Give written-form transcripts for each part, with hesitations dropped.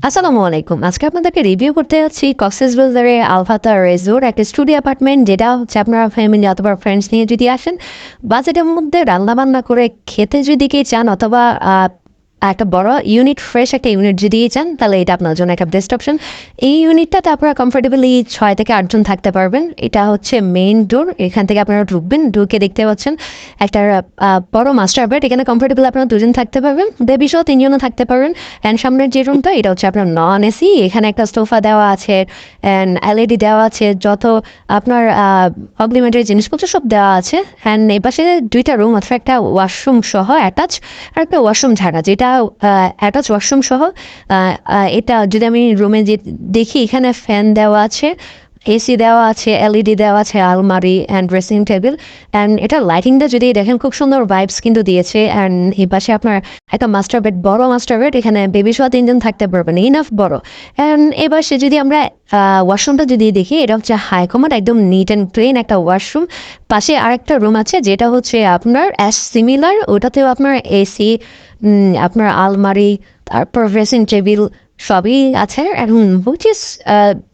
আসসালামু আলাইকুম। আজকে আপনাদেরকে রিভিউ করতে যাচ্ছি কক্সবাজারে আলফাতা রিসোর্ট একটা স্টুডিও অ্যাপার্টমেন্ট, যেটা হচ্ছে আপনার ফ্যামিলি অথবা ফ্রেন্ডস নিয়ে যদি আসেন, বাজেটের মধ্যে রান্নাবান্না করে খেতে যদি কি চান, অথবা একটা বড় ইউনিট, ফ্রেশ একটা ইউনিট যদি চান, তাহলে এটা আপনার জন্য একটা বেস্ট অপশন। এই ইউনিটটাতে আপনারা কমফোর্টেবলি 6 থেকে 8 জন থাকতে পারবেন। এটা হচ্ছে মেইন ডোর, এখান থেকে আপনারা ঢুকবেন, ঢুকে দেখতে পাচ্ছেন একটা বড় মাস্টার বেড। এখানে কমফোর্টেবল আপনারা 2 জন থাকতে পারবেন, বেবি সহ 3জনও থাকতে পারবেন। অ্যান্ড সামনের যে রুমটা, এটা হচ্ছে আপনার নন এসি। এখানে একটা সোফা দেওয়া আছে অ্যান্ড এলইডি দেওয়া আছে, যত আপনার কমপ্লিমেন্টারি জিনিসপত্র সব দেওয়া আছে। অ্যান্ড এই পাশে 2টা রুম আছে, একটা ওয়াশরুম সহ অ্যাটাচ, আর একটা ওয়াশরুম ছাড়া, যেটা অ্যাটাচ ওয়াশরুম সহ। এটা যদি আমি রুমে যে দেখি, এখানে ফ্যান দেওয়া আছে, এসি দেওয়া আছে, এলইডি দেওয়া আছে, আলমারি অ্যান্ড ড্রেসিং টেবিল। অ্যান্ড এটা লাইটিংটা যদি দেখেন, খুব সুন্দর ভাইবস কিন্তু দিয়েছে। অ্যান্ড এই পাশে আপনার একটা মাস্টার বেড, বড় মাস্টার বেড, এখানে বেবি সহ 3জন থাকতে পারবেন, ইনাফ বড়। অ্যান্ড এই পাশে যদি আমরা ওয়াশরুমটা যদি দেখি, এটা হচ্ছে হাই কমোড, একদম নিট অ্যান্ড ক্লিন একটা ওয়াশরুম। পাশে আরেকটা রুম আছে, যেটা হচ্ছে আপনার অ্যাজ সিমিলার, ওটাতেও আপনার এসি, আপনার আলমারি, তারপর ড্রেসিং টেবিল সবই আছে। এখন which is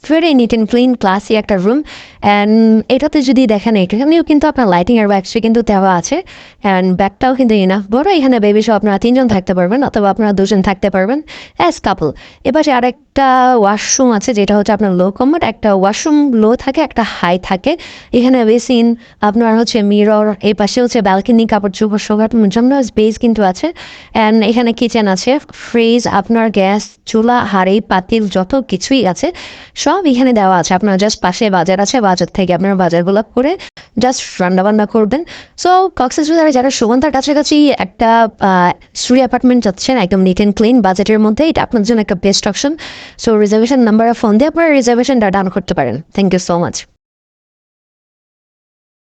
very neat and clean, classy একটা রুম। অ্যান্ড এটাতে যদি দেখেন, এখানেও কিন্তু আপনার লাইটিং আর ব্যাগসে কিন্তু দেওয়া আছে। অ্যান্ড ব্যাগটাও কিন্তু ইনাফ বড়। এখানে বেবি সহ আপনারা 3জন থাকতে পারবেন, অথবা আপনারা 2জন থাকতে পারবেন অ্যাজ কাপল। এপাশে আরেকটা ওয়াশরুম আছে, যেটা হচ্ছে আপনার লো কমোড। একটা ওয়াশরুম লো থাকে, একটা হাই থাকে। এখানে বেসিন, আপনার হচ্ছে মিরর, এই পাশে হচ্ছে ব্যালকনি, কাপড় চোপড় শোকানোর জন্য স্পেস কিন্তু আছে। অ্যান্ড এখানে কিচেন আছে, ফ্রিজ, আপনার গ্যাস চুলা, হাঁড়ি পাতিল, যত কিছুই আছে সব এখানে দেওয়া আছে। আপনার জাস্ট পাশে বাজার আছে, বাজার থেকে আপনার বাজারগুলো করে জাস্ট রান্নাবান্না করবেন। সো কক্সবাজারে যারা সুগন্ধার কাছাকাছি একটা স্টুডিও অ্যাপার্টমেন্ট যাচ্ছেন, একদম নিট অ্যান্ড ক্লিন বাজেটের মধ্যে, এটা আপনার জন্য একটা বেস্ট অপশন। সো রিজার্ভেশন নাম্বারে ফোন দিয়ে আপনারা রিজার্ভেশনটা ডান করতে পারেন। Thank you so much.